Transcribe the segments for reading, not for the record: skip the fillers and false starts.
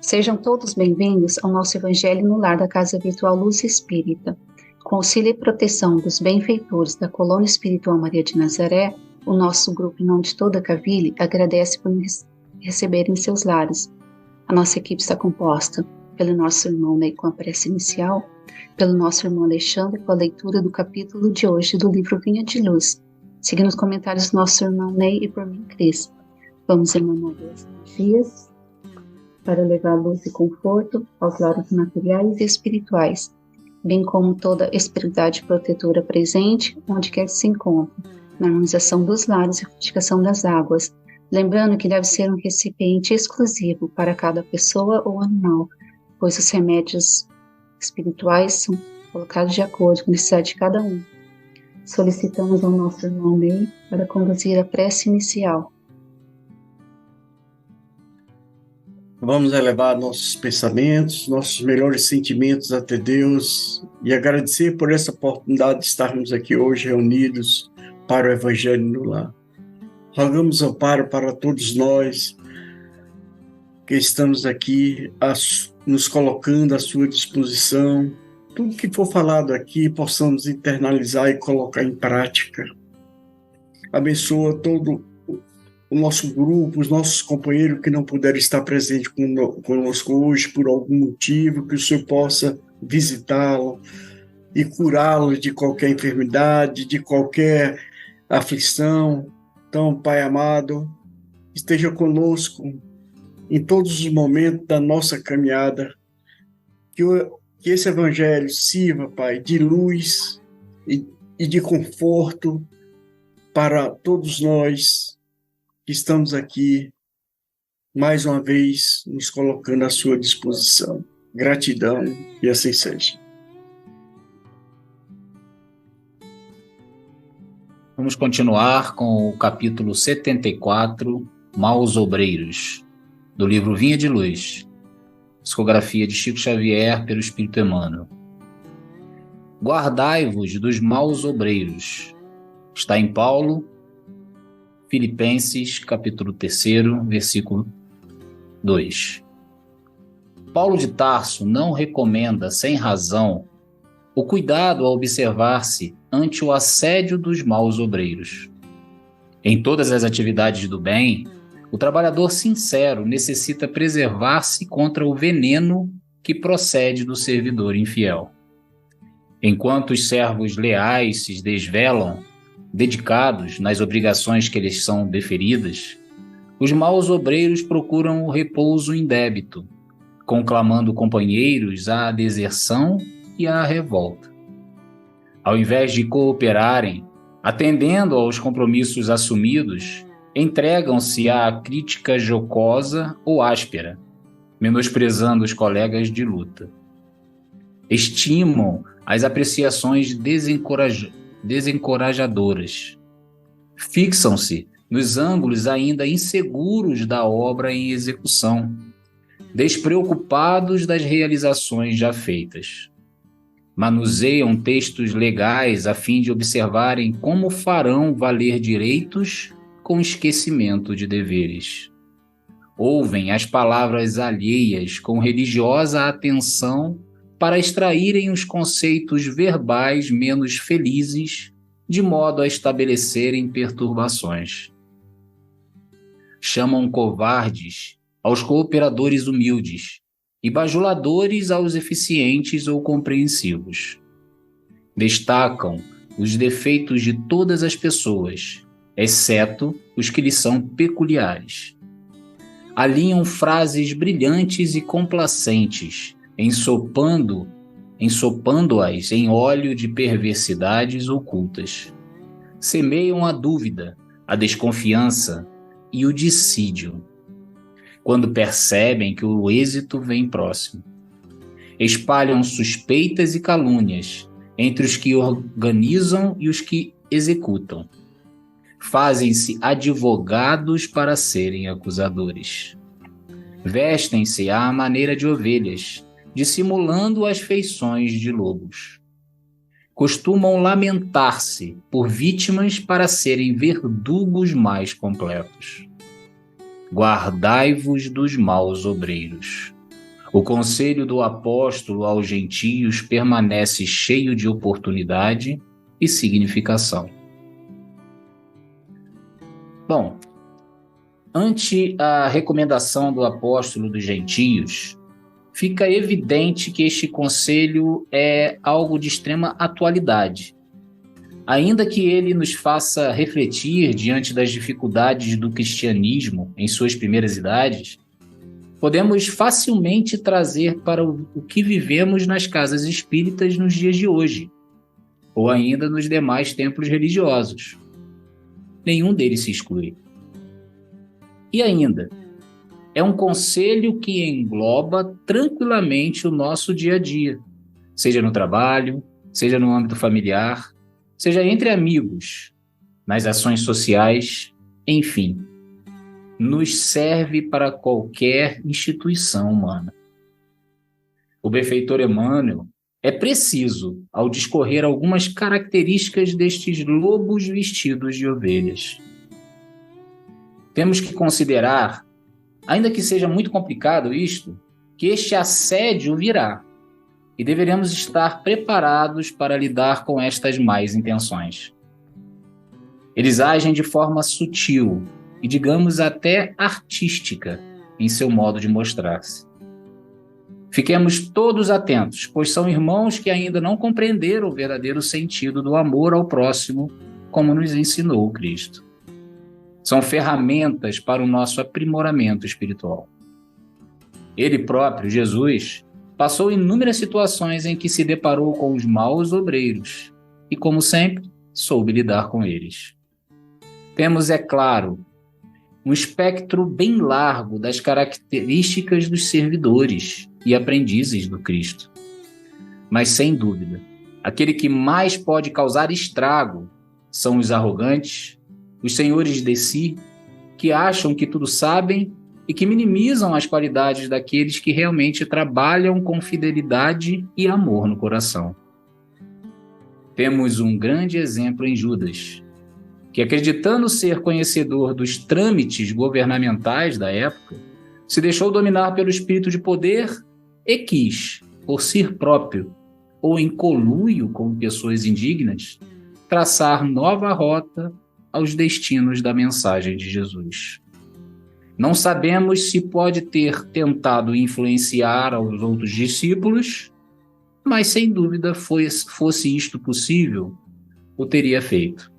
Sejam todos bem-vindos ao nosso Evangelho no Lar da Casa Virtual Luz Espírita. Com auxílio e proteção dos benfeitores da Colônia Espiritual Maria de Nazaré, o nosso grupo em nome de toda a Cavile agradece por receber em seus lares. A nossa equipe está composta pelo nosso irmão Ney com a prece inicial, pelo nosso irmão Alexandre com a leitura do capítulo de hoje do livro Vinha de Luz, seguindo os comentários do nosso irmão Ney e por mim, Cris. Vamos emanar as energias para levar luz e conforto aos lares materiais e espirituais, bem como toda a espiritualidade protetora presente, onde quer que se encontre, na harmonização dos lares e purificação das águas, lembrando que deve ser um recipiente exclusivo para cada pessoa ou animal, pois os remédios espirituais são colocados de acordo com a necessidade de cada um. Solicitamos ao nosso irmão Ney para conduzir a prece inicial. Vamos elevar nossos pensamentos, nossos melhores sentimentos até Deus e agradecer por essa oportunidade de estarmos aqui hoje reunidos para o Evangelho no Lar. Rogamos amparo para todos nós que estamos aqui nos colocando à sua disposição. Tudo que for falado aqui possamos internalizar e colocar em prática. Abençoa todo o nosso grupo, os nossos companheiros que não puderam estar presentes conosco hoje por algum motivo, que o Senhor possa visitá-lo e curá-lo de qualquer enfermidade, de qualquer aflição. Então, Pai amado, esteja conosco em todos os momentos da nossa caminhada, que esse Evangelho sirva, Pai, de luz e de conforto para todos nós que estamos aqui, mais uma vez, nos colocando à sua disposição. Gratidão e assim seja. Vamos continuar com o capítulo 74, Maus Obreiros, do livro Vinha de Luz, psicografia de Chico Xavier pelo Espírito Emmanuel. Guardai-vos dos maus obreiros. Está em Paulo, Filipenses, capítulo 3, versículo 2. Paulo de Tarso não recomenda, sem razão, o cuidado a observar-se ante o assédio dos maus obreiros. Em todas as atividades do bem, o trabalhador sincero necessita preservar-se contra o veneno que procede do servidor infiel. Enquanto os servos leais se desvelam, dedicados nas obrigações que lhes são deferidas, os maus obreiros procuram o repouso indébito, conclamando companheiros à deserção e à revolta. Ao invés de cooperarem, atendendo aos compromissos assumidos, entregam-se à crítica jocosa ou áspera, menosprezando os colegas de luta. Estimam as apreciações desencorajadoras. Fixam-se nos ângulos ainda inseguros da obra em execução, despreocupados das realizações já feitas. Manuseiam textos legais a fim de observarem como farão valer direitos com esquecimento de deveres. Ouvem as palavras alheias com religiosa atenção para extraírem os conceitos verbais menos felizes, de modo a estabelecerem perturbações. Chamam covardes aos cooperadores humildes e bajuladores aos eficientes ou compreensivos. Destacam os defeitos de todas as pessoas, exceto os que lhes são peculiares. Alinham frases brilhantes e complacentes, ensopando-as em óleo de perversidades ocultas. Semeiam a dúvida, a desconfiança e o dissídio, quando percebem que o êxito vem próximo. Espalham suspeitas e calúnias entre os que organizam e os que executam. Fazem-se advogados para serem acusadores. Vestem-se à maneira de ovelhas, dissimulando as feições de lobos. Costumam lamentar-se por vítimas para serem verdugos mais completos. Guardai-vos dos maus obreiros. O conselho do apóstolo aos gentios permanece cheio de oportunidade e significação. Bom, ante a recomendação do apóstolo dos gentios, fica evidente que este conselho é algo de extrema atualidade. Ainda que ele nos faça refletir diante das dificuldades do cristianismo em suas primeiras idades, podemos facilmente trazer para o que vivemos nas casas espíritas nos dias de hoje, ou ainda nos demais templos religiosos. Nenhum deles se exclui. E ainda, é um conselho que engloba tranquilamente o nosso dia a dia, seja no trabalho, seja no âmbito familiar, seja entre amigos, nas ações sociais, enfim, nos serve para qualquer instituição humana. O benfeitor Emmanuel é preciso ao discorrer algumas características destes lobos vestidos de ovelhas. Temos que considerar, ainda que seja muito complicado isto, que este assédio virá e deveremos estar preparados para lidar com estas más intenções. Eles agem de forma sutil e, digamos, até artística em seu modo de mostrar-se. Fiquemos todos atentos, pois são irmãos que ainda não compreenderam o verdadeiro sentido do amor ao próximo, como nos ensinou Cristo. São ferramentas para o nosso aprimoramento espiritual. Ele próprio, Jesus, passou inúmeras situações em que se deparou com os maus obreiros e, como sempre, soube lidar com eles. Temos, é claro, um espectro bem largo das características dos servidores e aprendizes do Cristo. Mas, sem dúvida, aquele que mais pode causar estrago são os arrogantes, os senhores de si, que acham que tudo sabem e que minimizam as qualidades daqueles que realmente trabalham com fidelidade e amor no coração. Temos um grande exemplo em Judas, que, acreditando ser conhecedor dos trâmites governamentais da época, se deixou dominar pelo espírito de poder e quis, por si próprio, ou em conluio com pessoas indignas, traçar nova rota aos destinos da mensagem de Jesus. Não sabemos se pode ter tentado influenciar aos outros discípulos, mas sem dúvida fosse isto possível, o teria feito.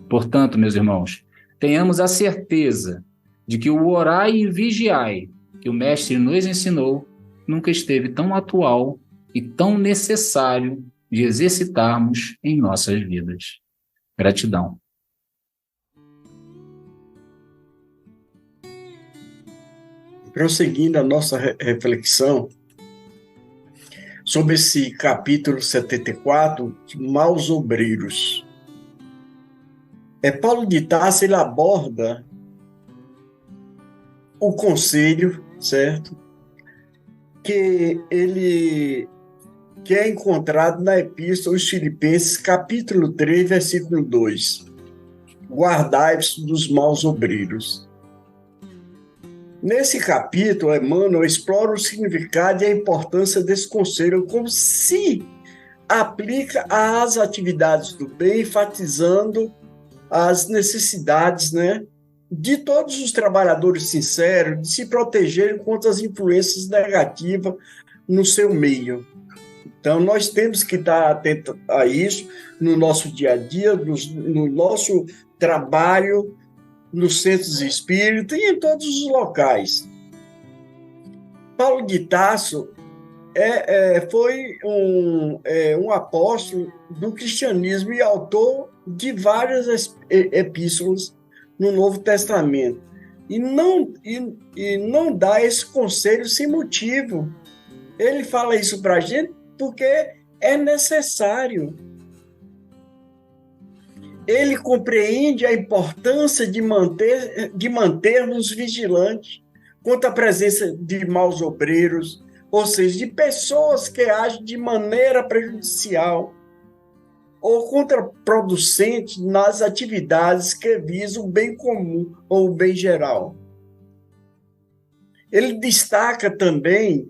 Portanto, meus irmãos, tenhamos a certeza de que o orai e vigiai que o Mestre nos ensinou nunca esteve tão atual e tão necessário de exercitarmos em nossas vidas. Gratidão. Prosseguindo a nossa reflexão sobre esse capítulo 74, Maus Obreiros. Paulo de Tarso, ele aborda o conselho, certo? Que é encontrado na Epístola aos Filipenses, capítulo 3, versículo 2. Guardai-vos dos maus obreiros. Nesse capítulo, Emmanuel explora o significado e a importância desse conselho, como se aplica às atividades do bem, enfatizando as necessidades, de todos os trabalhadores sinceros de se protegerem contra as influências negativas no seu meio. Então, nós temos que estar atentos a isso no nosso dia a dia, no nosso trabalho, nos centros espíritas e em todos os locais. Paulo de Tarso foi um apóstolo do cristianismo e autor de várias epístolas no Novo Testamento. E não dá esse conselho sem motivo. Ele fala isso para a gente porque é necessário. Ele compreende a importância de mantermos vigilantes contra a presença de maus obreiros, ou seja, de pessoas que agem de maneira prejudicial ou contraproducente nas atividades que visam o bem comum ou o bem geral. Ele destaca também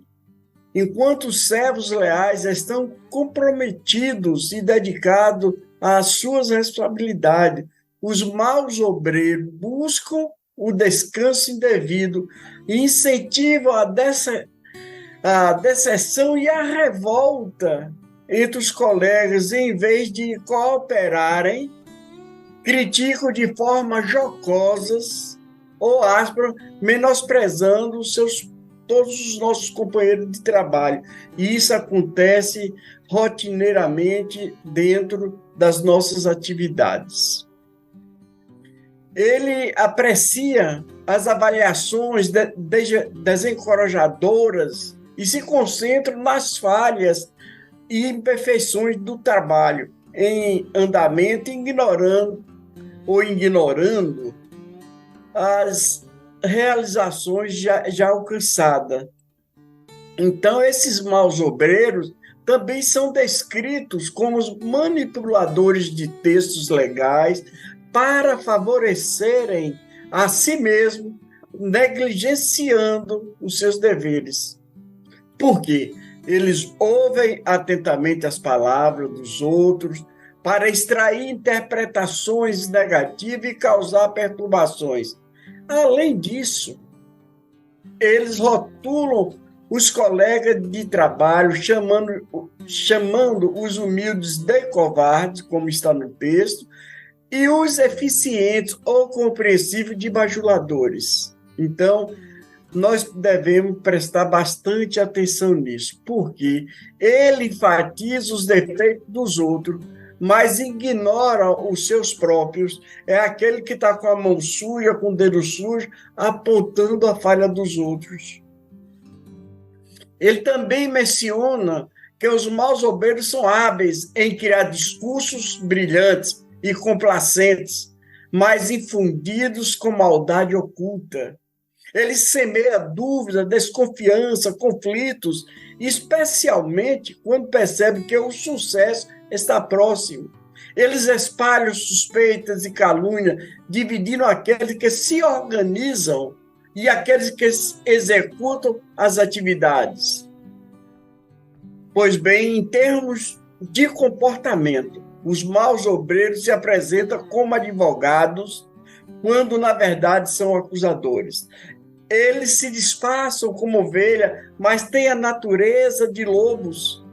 enquanto os servos leais estão comprometidos e dedicados às suas responsabilidades. Os maus obreiros buscam o descanso indevido e incentivam a deserção e a revolta entre os colegas, em vez de cooperarem, criticam de forma jocosas ou áspera, menosprezando todos os nossos companheiros de trabalho. E isso acontece rotineiramente dentro das nossas atividades. Ele aprecia as avaliações desencorajadoras e se concentra nas falhas e imperfeições do trabalho em andamento, ignorando as realizações já alcançadas. Então, esses maus obreiros também são descritos como os manipuladores de textos legais para favorecerem a si mesmos, negligenciando os seus deveres. Por quê? Eles ouvem atentamente as palavras dos outros para extrair interpretações negativas e causar perturbações. Além disso, eles rotulam os colegas de trabalho, chamando os humildes de covardes, como está no texto, e os eficientes ou compreensíveis de bajuladores. Então, nós devemos prestar bastante atenção nisso, porque ele enfatiza os defeitos dos outros, mas ignora os seus próprios. É aquele que está com a mão suja, com o dedo sujo, apontando a falha dos outros. Ele também menciona que os maus obreiros são hábeis em criar discursos brilhantes e complacentes, mas infundidos com maldade oculta. Ele semeia dúvida, desconfiança, conflitos, especialmente quando percebe que o sucesso está próximo. Eles espalham suspeitas e calúnia, dividindo aqueles que se organizam e aqueles que executam as atividades. Pois bem, em termos de comportamento, os maus obreiros se apresentam como advogados, quando na verdade são acusadores. Eles se disfarçam como ovelha, mas têm a natureza de lobos.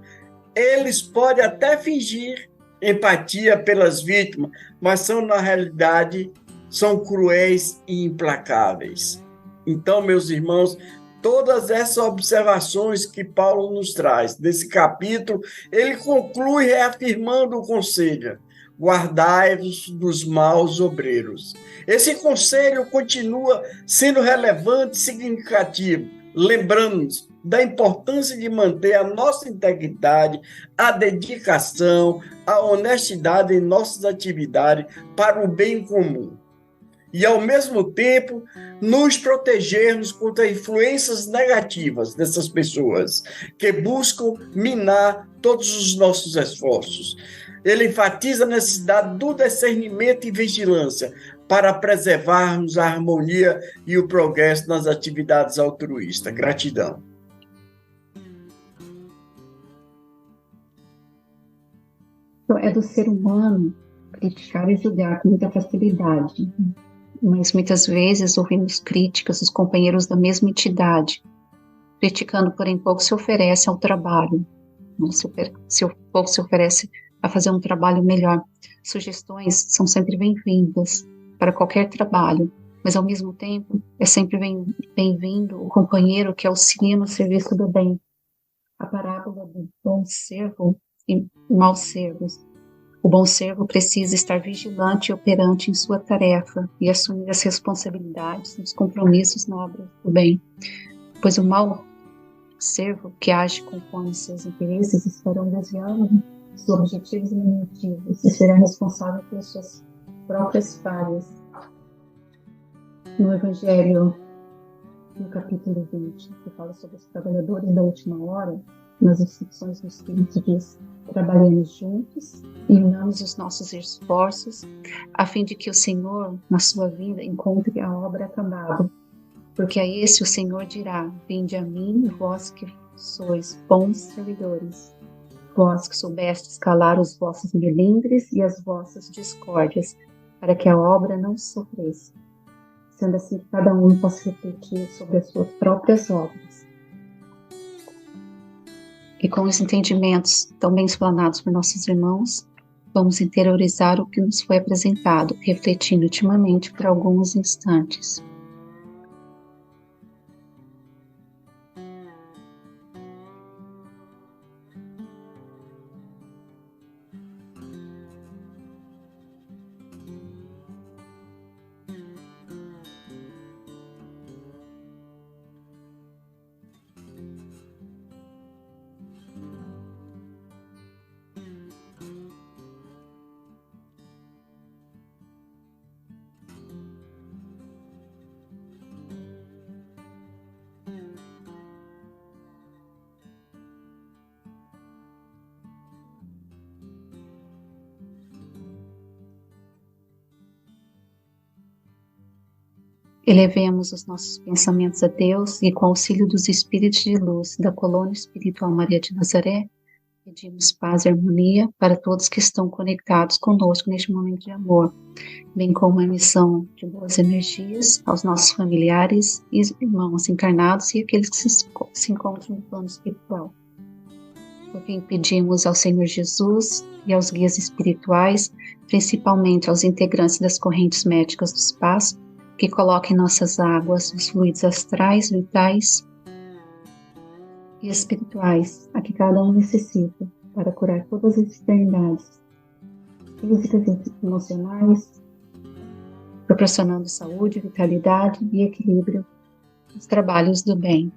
Eles podem até fingir empatia pelas vítimas, mas na realidade são cruéis e implacáveis. Então, meus irmãos, todas essas observações que Paulo nos traz nesse capítulo, ele conclui reafirmando o conselho: guardai-vos dos maus obreiros. Esse conselho continua sendo relevante e significativo, lembrando-nos da importância de manter a nossa integridade, a dedicação, a honestidade em nossas atividades para o bem comum. E, ao mesmo tempo, nos protegermos contra influências negativas dessas pessoas que buscam minar todos os nossos esforços. Ele enfatiza a necessidade do discernimento e vigilância para preservarmos a harmonia e o progresso nas atividades altruístas. Gratidão. É do ser humano criticar e julgar com muita facilidade, mas muitas vezes ouvimos críticas dos companheiros da mesma entidade, criticando, porém pouco se oferece ao trabalho, pouco se oferece a fazer um trabalho melhor. Sugestões são sempre bem-vindas para qualquer trabalho, mas ao mesmo tempo é sempre bem-vindo o companheiro que auxilia no serviço do bem. A parábola do bom servo e maus servos. O bom servo precisa estar vigilante e operante em sua tarefa e assumir as responsabilidades e os compromissos na obra do bem, pois o mau servo que age conforme seus interesses estarão desviando dos objetivos e motivos e será responsável pelas suas próprias falhas. No Evangelho, no capítulo 20, que fala sobre os trabalhadores da última hora, nas instruções do Espírito diz: trabalhemos juntos e unamos os nossos esforços, a fim de que o Senhor, na sua vinda, encontre a obra acabada. Porque a esse o Senhor dirá: vinde a mim, vós que sois bons servidores, vós que soubestes calar os vossos melindres e as vossas discórdias, para que a obra não sofresse, sendo assim que cada um possa refletir sobre as suas próprias obras. E com os entendimentos tão bem explanados por nossos irmãos, vamos interiorizar o que nos foi apresentado, refletindo ultimamente por alguns instantes. Elevemos os nossos pensamentos a Deus e, com o auxílio dos Espíritos de Luz da Colônia Espiritual Maria de Nazaré, pedimos paz e harmonia para todos que estão conectados conosco neste momento de amor, bem como a emissão de boas energias aos nossos familiares e irmãos encarnados e aqueles que se encontram no plano espiritual. Por fim, pedimos ao Senhor Jesus e aos guias espirituais, principalmente aos integrantes das correntes médicas do espaço, que coloque em nossas águas os fluidos astrais, vitais e espirituais, a que cada um necessita para curar todas as enfermidades físicas e emocionais, proporcionando saúde, vitalidade e equilíbrio nos trabalhos do bem.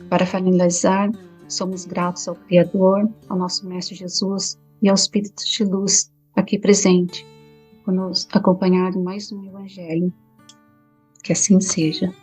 Para finalizar, somos gratos ao Criador, ao nosso Mestre Jesus e aos Espíritos de Luz aqui presente, por nos acompanhar em mais um Evangelho. Que assim seja.